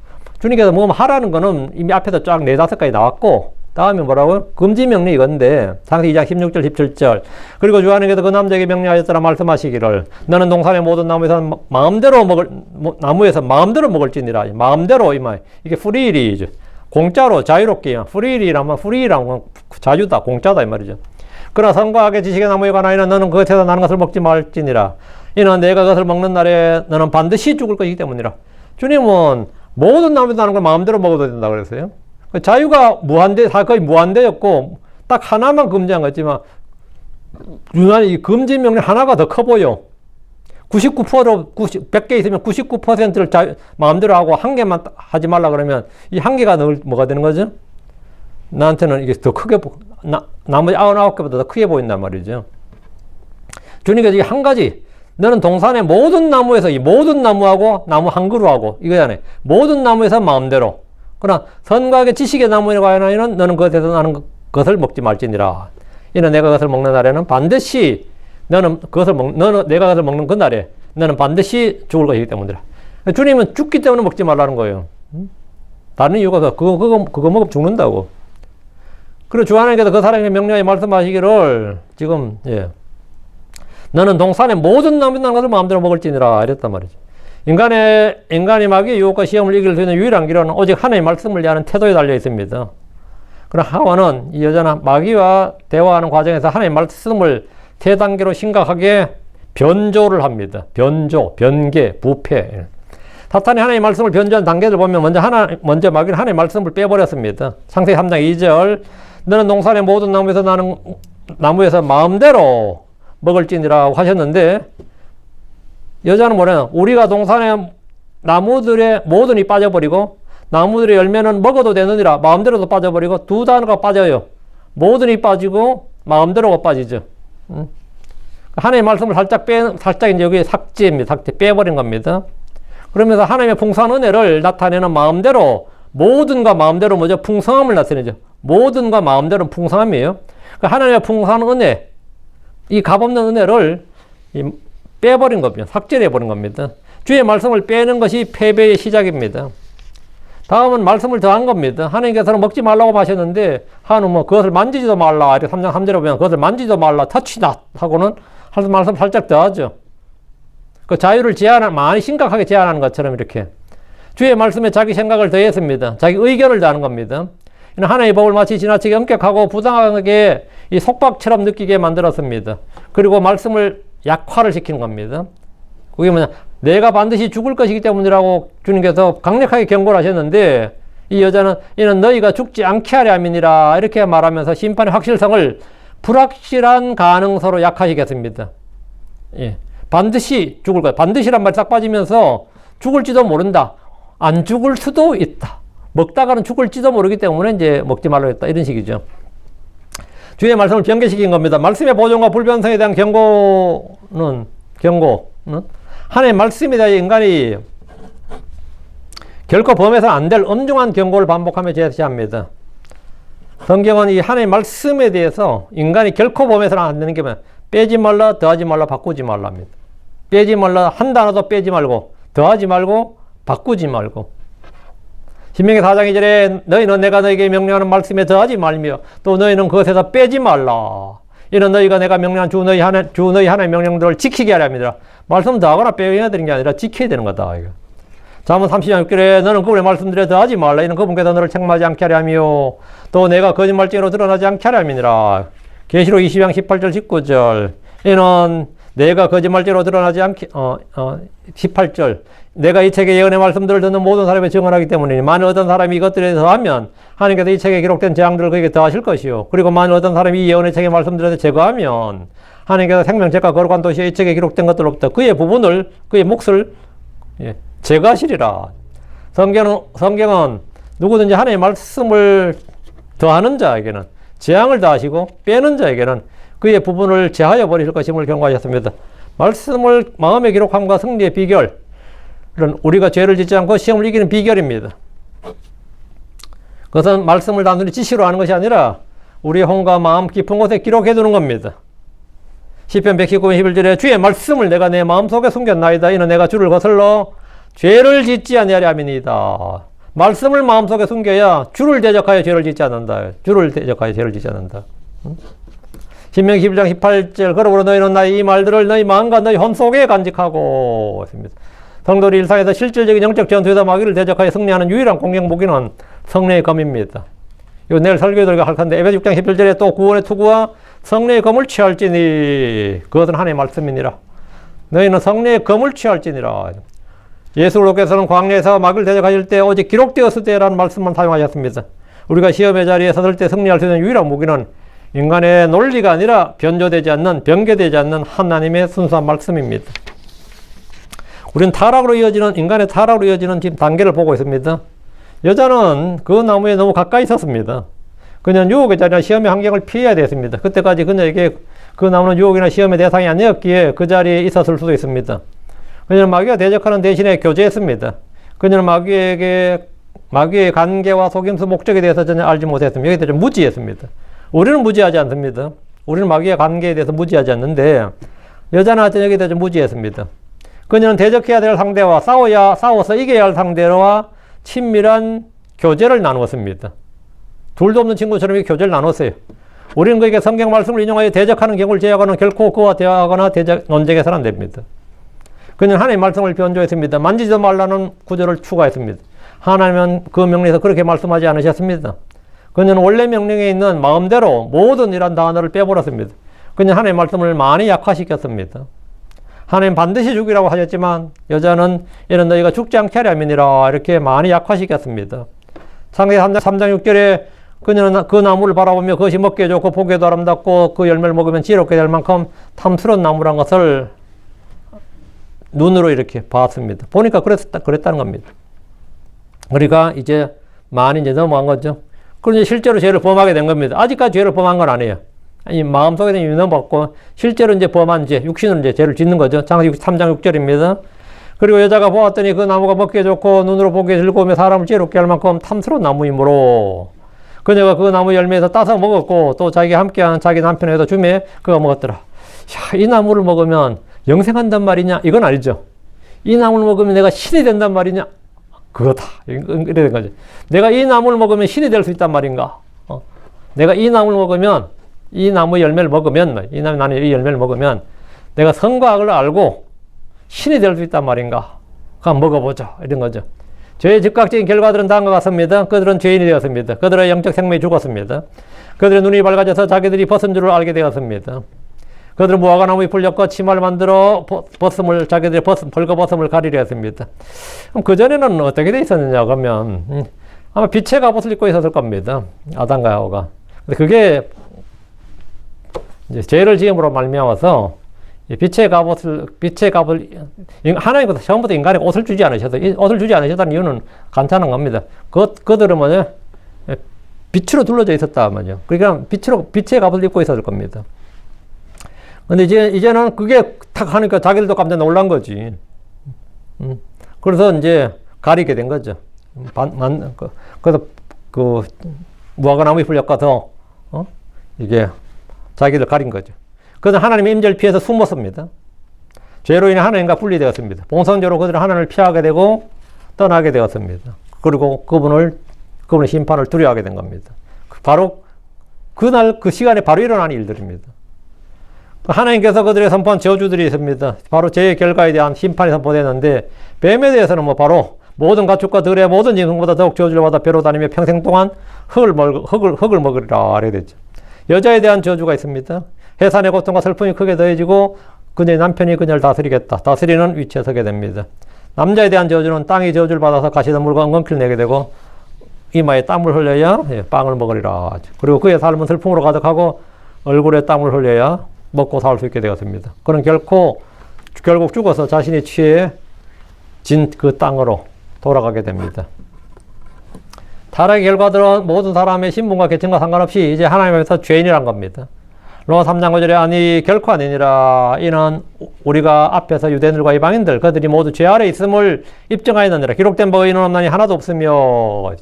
주님께서 뭐 하라는 거는 이미 앞에도 쫙 4-5가지 나왔고 다음에 뭐라고요? 금지 명령이 이건데 창세기 2장 16절 17절 그리고 주 하나님께서 그 남자에게 명령하였더라 말씀하시기를 너는 동산의 모든 나무에서 마음대로 먹을지니라. 마음대로 이 말 이게 프리윌이죠. 공짜로 자유롭게 프리라면 프리라면 자유다 공짜다 이 말이죠. 그러나 선과 악의 지식의 나무에 관하여는 너는 그것에서 나는 것을 먹지 말지니라. 이는 내가 그것을 먹는 날에 너는 반드시 죽을 것이기 때문이라. 주님은 모든 나무에서 나는 걸 마음대로 먹어도 된다 그랬어요. 자유가 거의 무한대였고 딱 하나만 금지한 거지만 유난히 이 금지 명령 하나가 더 커 보여. 100개 있으면 99%를 마음대로 하고 한 개만 하지 말라 그러면 이 한 개가 늘 뭐가 되는 거죠? 나한테는 이게 더 크게, 나머지 99개보다 더 크게 보인단 말이죠. 주님께서 한 가지, 너는 동산의 모든 나무에서 이 모든 나무하고 나무 한 그루하고 이거잖아요. 모든 나무에서 마음대로. 그러나 선과 악의 지식의 나무에 관하여는 너는 그것에서 나는 것을 먹지 말지니라. 이는 내가 그것을 먹는 날에는 반드시 너는 내가 그것을 먹는 그 날에 너는 반드시 죽을 것이기 때문이라. 주님은 죽기 때문에 먹지 말라는 거예요. 다른 이유가 없어. 그거 먹으면 죽는다고. 그리고 주 하나님께서 그 사람에게 명령하여 말씀하시기를 지금, 너는 동산의 모든 나무 나는 것을 마음대로 먹을지니라 이랬단 말이죠. 인간이 마귀의 유혹과 시험을 이길 수 있는 유일한 길은 오직 하나님의 말씀을 대하는 태도에 달려 있습니다. 그러나 하와는 이 여자는 마귀와 대화하는 과정에서 하나님의 말씀을 세 단계로 심각하게 변조를 합니다. 변개, 부패. 사탄이 하나님의 말씀을 변조한 단계를 보면 먼저 마귀는 하나님의 말씀을 빼버렸습니다. 창세기 3장 2절 너는 동산의 모든 나무에서 마음대로 먹을지니라고 하셨는데 여자는 뭐래요? 우리가 동산의 나무들의 모든이 빠져버리고 나무들의 열매는 먹어도 되느니라 마음대로도 빠져버리고 두 단어가 빠져요. 모든이 빠지고 마음대로가 빠지죠. 하나님의 말씀을 살짝 이제 여기 삭제입니다. 빼버린 겁니다. 그러면서 하나님의 풍성한 은혜를 나타내는 마음대로 모든과 마음대로 뭐죠? 풍성함을 나타내죠. 모든과 마음대로는 풍성함이에요. 하나님의 풍성한 은혜, 이 값없는 은혜를 빼버린 겁니다. 삭제해버린 겁니다. 주의 말씀을 빼는 것이 패배의 시작입니다. 다음은 말씀을 더한 겁니다. 하나님께서는 먹지 말라고 하셨는데 하나님은 그것을 만지지도 말라. 3장 3절에 보면 그것을 만지지도 말라. 터치 낫 하고는 말씀 살짝 더하죠. 그 자유를 많이 심각하게 제한하는 것처럼 이렇게 주의 말씀에 자기 생각을 더했습니다. 자기 의견을 더하는 겁니다. 하나님의 법을 마치 지나치게 엄격하고 부당하게 이 속박처럼 느끼게 만들었습니다. 그리고 말씀을 약화를 시키는 겁니다. 그게 뭐냐? 내가 반드시 죽을 것이기 때문이라고 주님께서 강력하게 경고를 하셨는데 이 여자는 이는 너희가 죽지 않게 하려 함이니라 이렇게 말하면서 심판의 확실성을 불확실한 가능성으로 약화시켰습니다. 반드시 죽을 거야. 반드시란 말이 싹 빠지면서 죽을지도 모른다. 안 죽을 수도 있다. 먹다가는 죽을지도 모르기 때문에 이제 먹지 말라고 했다. 이런 식이죠. 주의 말씀을 변개시킨 겁니다. 말씀의 보존과 불변성에 대한 경고는 하나님의 말씀에 대해 인간이 결코 범해서는 안 될 엄중한 경고를 반복하며 제시합니다. 성경은 이 하나님의 말씀에 대해서 인간이 결코 범해서는 안 되는 게 뭐냐? 빼지 말라, 더하지 말라, 바꾸지 말라 합니다. 빼지 말라, 한 단어도 빼지 말고, 더하지 말고, 바꾸지 말고. 신명기 4장 2절에 너희는 내가 너희에게 명령하는 말씀에 더하지 말며 또 너희는 그것에서 빼지 말라. 이는 너희가 내가 명령한 주 너희 하나의 명령들을 지키게 하려 합니다. 말씀 더하거나 빼야 되는 게 아니라 지켜야 되는 거다. 이거. 잠언 30장 6절에 너는 그분의 말씀들에 더하지 말라. 이는 그분께서 너를 책망하지 않게 하려 하며 또 내가 거짓말쟁이로 드러나지 않게 하려 함이니라. 계시록 20장 18절 19절 이는 내가 거짓말쟁이로 드러나지 않게 18절 내가 이 책의 예언의 말씀들을 듣는 모든 사람이 증언하기 때문이니 만일 어떤 사람이 이것들에 더하면 하나님께서 이 책에 기록된 재앙들을 그에게 더하실 것이요 그리고 만일 어떤 사람이 이 예언의 책의 말씀들에 제거하면 하나님께서 생명책과 거룩한 도시에 이 책에 기록된 것들로부터 그의 부분을 그의 몫을 제거하시리라. 성경은 누구든지 하나님의 말씀을 더하는 자에게는 재앙을 더하시고 빼는 자에게는 그의 부분을 제하여 버리실 것임을 경고하셨습니다. 말씀을 마음에 기록함과 승리의 비결 우리가 죄를 짓지 않고 시험을 이기는 비결입니다. 그것은 말씀을 단순히 지시로 하는 것이 아니라 우리의 혼과 마음 깊은 곳에 기록해 두는 겁니다. 시편 119편 11절에 주의 말씀을 내가 내 마음속에 숨겼나이다. 이는 내가 주를 거슬러 죄를 짓지 아니하려 함이니이다. 말씀을 마음속에 숨겨야 주를 대적하여 죄를 짓지 않는다. 주를 대적하여 죄를 짓지 않는다. 신명기 11장 18절 그러므로 너희는 나의 이 말들을 너희 마음과 너희 혼 속에 간직하고 있습니다. 성도들이 일상에서 실질적인 영적 전투에서 마귀를 대적하여 승리하는 유일한 공격 무기는 성령의 검입니다. 요 내일 설교 들어가 할 건데 에베소 6장 11절에 또 구원의 투구와 성령의 검을 취할지니 그것은 하나님의 말씀이니라. 너희는 성령의 검을 취할지니라. 예수 그리스도께서는 광야에서 마귀를 대적하실 때 오직 기록되었을 때라는 말씀만 사용하셨습니다. 우리가 시험의 자리에 섰을 때 승리할 수 있는 유일한 무기는 인간의 논리가 아니라 변조되지 않는, 변개되지 않는 하나님의 순수한 말씀입니다. 우리는 타락으로 이어지는, 인간의 타락으로 이어지는 지금 단계를 보고 있습니다. 여자는 그 나무에 너무 가까이 있었습니다. 그녀는 유혹의 자리나 시험의 환경을 피해야 됐습니다. 그때까지 그녀에게 그 나무는 유혹이나 시험의 대상이 아니었기에 그 자리에 있었을 수도 있습니다. 그녀는 마귀와 대적하는 대신에 교제했습니다. 그녀는 마귀의 관계와 속임수 목적에 대해서 전혀 알지 못했습니다. 여기에 대해서 무지했습니다. 우리는 무지하지 않습니다. 우리는 마귀의 관계에 대해서 무지하지 않는데 여자는 하여튼 여기에 대해서 무지했습니다. 그녀는 대적해야 될 상대와 싸워서 이겨야 할 상대와 친밀한 교제를 나누었습니다. 둘도 없는 친구처럼 이렇게 교제를 나눴어요. 우리는 그에게 성경 말씀을 인용하여 대적하는 경우를 제약하는 결코 그와 대화하거나 논쟁해서는 안 됩니다. 그녀는 하나님의 말씀을 변조했습니다. 만지지도 말라는 구절을 추가했습니다. 하나님은 그 명령에서 그렇게 말씀하지 않으셨습니다. 그녀는 원래 명령에 있는 마음대로 모든 이란 단어를 빼버렸습니다. 그녀는 하나님의 말씀을 많이 약화시켰습니다. 하나님 반드시 죽이라고 하셨지만 여자는 이는 너희가 죽지 않게 하려면이라 이렇게 많이 약화시켰습니다. 창세기 3장 6절에 그녀는 그 나무를 바라보며 그것이 먹기에 좋고 보기에도 아름답고 그 열매를 먹으면 지혜롭게 될 만큼 탐스러운 나무란 것을 눈으로 이렇게 봤습니다. 보니까 그랬다는 겁니다. 그러니까 이제 많이 이제 넘어간 거죠. 그런데 실제로 죄를 범하게 된 겁니다. 아직까지 죄를 범한 건 아니에요. 아니, 마음속에 있는 유념 받고 실제로 이제 범한 죄, 육신으로 이제 죄를 짓는 거죠. 창세기 3장 6절입니다. 그리고 여자가 보았더니 그 나무가 먹기에 좋고 눈으로 보기에 즐거우며 사람을 지혜롭게 할 만큼 탐스러운 나무이므로 그녀가 그 나무 열매에서 따서 먹었고 또 자기가 함께하는 자기 남편에게도 주매 그가 먹었더라. 야, 이 나무를 먹으면 영생한단 말이냐? 이건 아니죠. 이 나무를 먹으면 내가 신이 된단 말이냐? 그거다. 이래 된 거죠. 내가 이 나무를 먹으면 신이 될 수 있단 말인가? 내가 이 나무를 먹으면 이 나무 열매를 먹으면 나는 이 열매를 먹으면 내가 선과 악을 알고 신이 될 수 있단 말인가? 그럼 먹어보자. 이런 거죠. 죄의 즉각적인 결과들은 다음과 같습니다. 그들은 죄인이 되었습니다. 그들의 영적 생명이 죽었습니다. 그들의 눈이 밝아져서 자기들이 벗은 줄을 알게 되었습니다. 그들은 무화과 나무 잎을 엮어 치마를 만들어 자기들의 벌거벗음을 가리려 했습니다. 그럼 그전에는 어떻게 돼 있었느냐 그러면 아마 빛의 갑옷을 입고 있었을 겁니다. 아담과 하와가. 근데 그게 이제 죄를 지음으로 말미암아서 빛의 갑옷을 하나님께서 처음부터 인간에게 옷을 주지 않으셨다는 이유는 간단한 겁니다. 그들은 뭐냐? 빛으로 둘러져 있었다 말이죠. 그러니까 빛의 갑옷을 입고 있었을 겁니다. 근데 이제는 그게 탁 하니까 자기들도 깜짝 놀란 거지. 그래서 이제 가리게 된 거죠. 그래서 무화과 나무 잎을 엮어서 이게 자기를 가린 거죠. 그래서 하나님의 임재를 피해서 숨었습니다. 죄로 인해 하나님과 분리되었습니다. 본성적으로 그들은 하나님을 피하게 되고 떠나게 되었습니다. 그리고 그분의 심판을 두려워하게 된 겁니다. 바로 그날 그 시간에 바로 일어난 일들입니다. 하나님께서 그들의 선포한 저주들이 있습니다. 바로 죄의 결과에 대한 심판이 선포되는데 뱀에 대해서는 바로 모든 가축과 들의 모든 짐승보다 더욱 저주를 받아 배로 다니며 평생 동안 흙을 먹으리라 이렇게 됐죠. 여자에 대한 저주가 있습니다. 해산의 고통과 슬픔이 크게 더해지고 그녀의 남편이 그녀를 다스리겠다. 다스리는 위치에 서게 됩니다. 남자에 대한 저주는 땅이 저주를 받아서 가시덤불과 엉겅퀴를 내게 되고 이마에 땀을 흘려야 빵을 먹으리라. 그리고 그의 삶은 슬픔으로 가득하고 얼굴에 땀을 흘려야 먹고 살 수 있게 되었습니다. 그는 결국 죽어서 자신이 취해 진 그 땅으로 돌아가게 됩니다. 타락의 결과들은 모든 사람의 신분과 계층과 상관없이 이제 하나님 앞에서 죄인이란 겁니다. 로마 3장 5절에 아니 결코 아니니라 이는 우리가 앞에서 유대인들과 이방인들 그들이 모두 죄 아래 있음을 입증하였느니라 기록된 바 의인은 없나니 하나도 없으며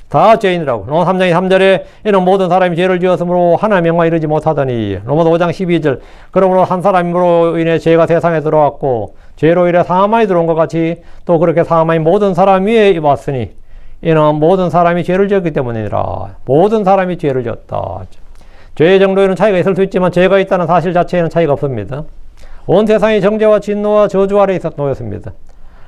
다 죄인이라고. 로마 3장 3절에 이는 모든 사람이 죄를 지었으므로 하나님의 영광에 이르지 못하더니 로마 5장 12절 그러므로 한 사람으로 인해 죄가 세상에 들어왔고 죄로 인해 사망이 들어온 것 같이 또 그렇게 사망이 모든 사람 위에 왔으니 이는 모든 사람이 죄를 지었기 때문이니라. 모든 사람이 죄를 지었다. 죄의 정도에는 차이가 있을 수 있지만 죄가 있다는 사실 자체에는 차이가 없습니다. 온 세상이 정죄와 진노와 저주 아래 놓였습니다.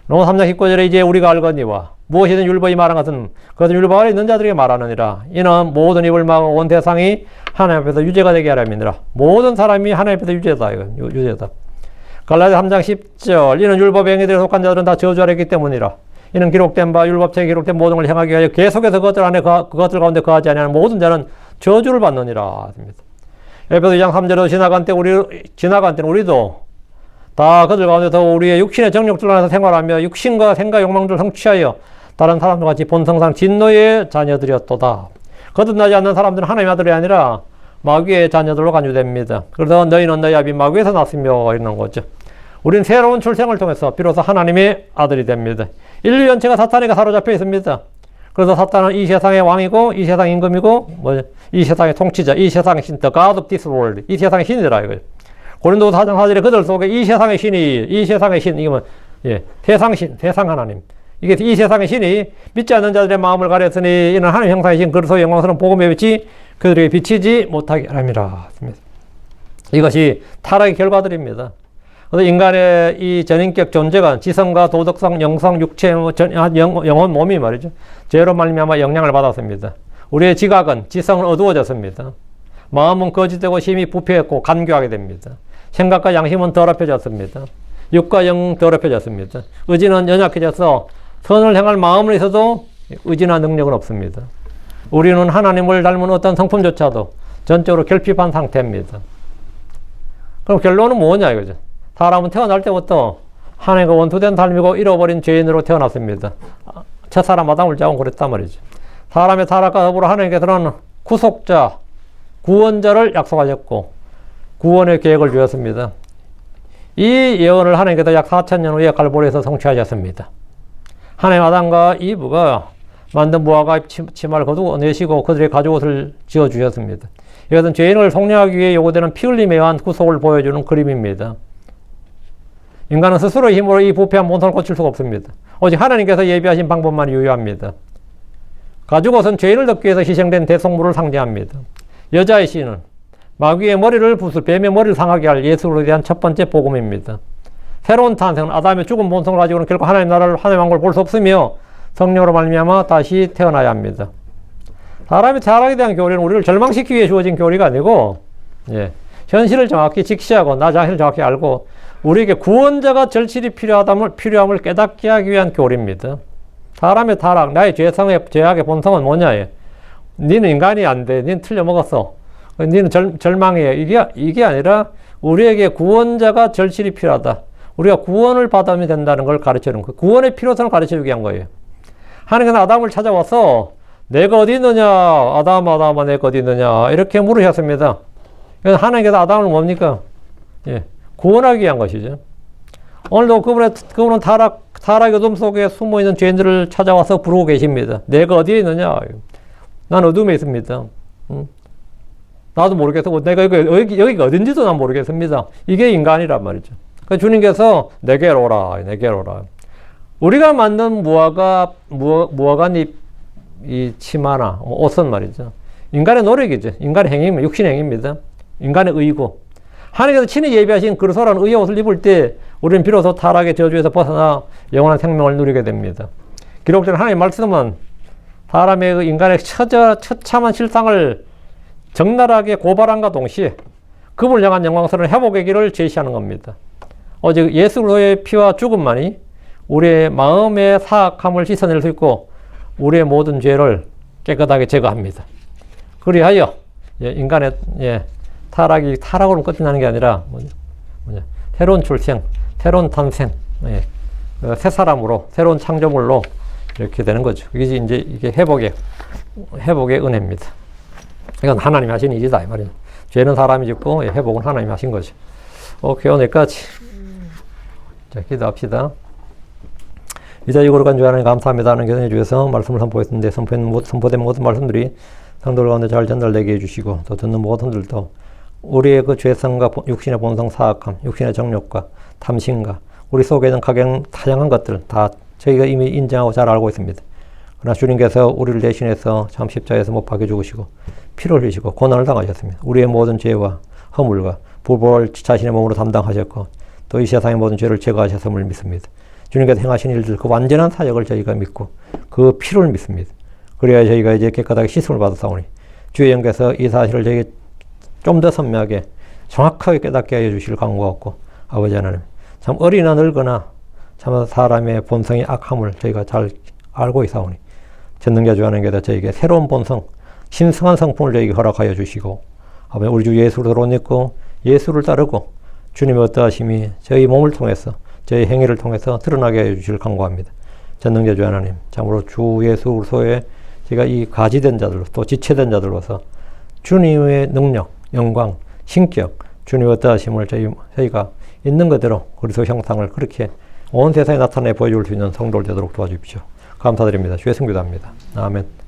로마 3장 19절에 이제 우리가 알거니와 무엇이든 율법이 말한 것은 그것은 율법 아래 있는 자들에게 말하느니라. 이는 모든 입을 막고 온 대상이 하나님 앞에서 유죄가 되게 하려 함이니라. 모든 사람이 하나님 앞에서 유죄다. 이건 유죄다. 갈라디아 3장 10절 이는 율법 행위들에 속한 자들은 다 저주 아래 있기 때문이라. 이는 기록된 바 율법책에 기록된 모든 걸 행하기 위하여 계속해서 그것들 안에 그것들 가운데 거하지 아니하는 모든 자는 저주를 받느니라. 에베소 2장 3절에도 지나간 때는 우리도 다 그들 가운데서 우리의 육신의 정욕들 안에서 생활하며 육신과 생각 욕망들을 성취하여 다른 사람들 같이 본성상 진노의 자녀들이었도다. 거듭나지 않는 사람들은 하나님의 아들이 아니라 마귀의 자녀들로 간주됩니다. 그래서 너희는 너희 아비 마귀에서 났으며 이러는 거죠. 우리는 새로운 출생을 통해서 비로소 하나님의 아들이 됩니다. 인류 전체가 사탄에게 사로잡혀 있습니다. 그래서 사탄은 이 세상의 왕이고 이 세상의 임금이고 이 세상의 통치자, 이 세상의 신, the God of this world, 이 세상의 신이라 이거예요. 고린도서 4장 4절에 그들 속에 이 세상의 신이, 이 세상의 신, 이거면 세상신, 세상 하나님. 이게 이 세상의 신이 믿지 않는 자들의 마음을 가렸으니 이는 하나님 형상의 신 그리스도의 영광스러운 복음의 빛이 그들에게 비치지 못하게 하람이라. 이것이 타락의 결과들입니다. 그래서 인간의 이 전인격 존재가 지성과 도덕성, 영성, 육체, 영혼, 몸이 말이죠. 죄로 말미암아 영향을 받았습니다. 우리의 지각은 지성은 어두워졌습니다. 마음은 거짓되고 심히 부패했고 간교하게 됩니다. 생각과 양심은 더럽혀졌습니다. 육과 영 더럽혀졌습니다. 의지는 연약해져서 선을 행할 마음은 있어도 의지나 능력은 없습니다. 우리는 하나님을 닮은 어떤 성품조차도 전적으로 결핍한 상태입니다. 그럼 결론은 뭐냐 이거죠. 사람은 태어날 때부터 하나님과 원투된 삶이고 잃어버린 죄인으로 태어났습니다. 첫사람 아담을 짜고 그랬단 말이죠. 사람의 타락과 더불어 하나님께서는 구속자, 구원자를 약속하셨고 구원의 계획을 주었습니다. 이 예언을 하나님께서 약 4,000년 후에 갈보리에서 성취하셨습니다. 하나님 아담과 이브가 만든 무화과 치마를 거두고 내시고 그들의 가죽옷을 지어주셨습니다. 이것은 죄인을 속량하기 위해 요구되는 피 흘림에 의한 구속을 보여주는 그림입니다. 인간은 스스로의 힘으로 이 부패한 본성을 고칠 수가 없습니다. 오직 하나님께서 예비하신 방법만 유효합니다. 가죽옷은 죄인을 덮기 위해서 희생된 대속물을 상징합니다. 여자의 씨는 마귀의 머리를 부술, 뱀의 머리를 상하게 할 예수로 대한 첫 번째 복음입니다. 새로운 탄생은 아담의 죽은 본성을 가지고는 결코 하나님 나라를, 하나님 왕국을 볼 수 없으며 성령으로 말미암아 다시 태어나야 합니다. 사람이 타락에 대한 교리는 우리를 절망시키기 위해 주어진 교리가 아니고 현실을 정확히 직시하고 나 자신을 정확히 알고 우리에게 구원자가 절실히 필요함을 깨닫게 하기 위한 교리입니다. 사람의 타락, 나의 죄악의 본성은 뭐냐? 니는 인간이 안 돼. 니는 틀려먹었어. 니는 절망해. 이게 아니라 우리에게 구원자가 절실히 필요하다. 우리가 구원을 받으면 된다는 걸 가르쳐주는 거예요. 구원의 필요성을 가르쳐주기 위한 거예요. 하나님께서 아담을 찾아와서 내가 어디 있느냐? 아담아 내가 어디 있느냐? 이렇게 물으셨습니다. 그래서 하나님께서 아담을 뭡니까? 구원하기 위한 것이죠. 오늘도 그분은 타락의 어둠 속에 숨어있는 죄인들을 찾아와서 부르고 계십니다. 내가 어디에 있느냐? 난 어둠에 있습니다. 나도 모르겠어. 내가 여기가 어딘지도 난 모르겠습니다. 이게 인간이란 말이죠. 그러니까 주님께서 내게로 오라. 우리가 만든 무화과잎 이 치마나 옷은 말이죠. 인간의 노력이죠. 인간의 행위입니다. 육신의 행위입니다. 인간의 의고. 하나님께서 친히 예비하신 그리스도라는 의의 옷을 입을 때 우리는 비로소 타락의 저주에서 벗어나 영원한 생명을 누리게 됩니다. 기록된 하나님의 말씀은 사람의 그 인간의 처참한 실상을 적나라하게 고발함과 동시에 그분을 향한 영광스러운 회복의 길을 제시하는 겁니다. 오직 예수 그리스도의 피와 죽음만이 우리의 마음의 사악함을 씻어낼 수 있고 우리의 모든 죄를 깨끗하게 제거합니다. 그리하여 인간의 타락으로 끝이 나는 게 아니라 새로운 출생, 새로운 탄생, 새 사람으로 새로운 창조물로 이렇게 되는 거죠. 이게 회복의 은혜입니다. 이건 하나님이 하신 일이다 이 말이에요. 죄는 사람이 짓고 회복은 하나님이 하신 거죠. 오케이, 오늘까지. 자, 기도합시다. 이자식으로 간 주 하나님 감사합니다 하는 교단에 주에서 말씀을 선포했는데 선포된 모든 말씀들이 성도들 가운데 잘 전달되게 해주시고 또 듣는 모든 분들도 우리의 그 죄성과 육신의 본성 사악함, 육신의 정욕과 탐심과 우리 속에 있는 다양한 것들 다 저희가 이미 인정하고 잘 알고 있습니다. 그러나 주님께서 우리를 대신해서 참 십자가에서 못 박혀 죽으시고 피를 흘리시고 고난을 당하셨습니다. 우리의 모든 죄와 허물과 불법을 자신의 몸으로 담당하셨고 또 이 세상의 모든 죄를 제거하셨음을 믿습니다. 주님께서 행하신 일들, 그 완전한 사역을 저희가 믿고 그 피를 믿습니다. 그래야 저희가 이제 깨끗하게 씻음을 받았사오니 주의 영께서 이 사실을 저에게 좀 더 선명하게 정확하게 깨닫게 하여 주실 간구하옵고, 아버지 하나님, 참 어리나 늙거나 참 사람의 본성이 악함을 저희가 잘 알고 있사오니 전능자 주 하나님께서 저에게 새로운 본성, 신성한 성품을 저에게 허락하여 주시고, 아버지 우리 주 예수를 못 믿고 예수를 따르고 주님의 어떠하심이 저희 몸을 통해서 저희 행위를 통해서 드러나게 하여 주실 간구합니다. 전능자 주 하나님, 참으로 주 예수 그리스도의 제가 이 가지된 자들로 또 지체된 자들로서 주님의 능력, 영광, 신격, 주님의 어떠하심을 저희가 있는 그대로 그리스도 형상을 그렇게 온 세상에 나타내 보여줄 수 있는 성도를 되도록 도와주십시오. 감사드립니다. 주의 성교답니다. 아멘.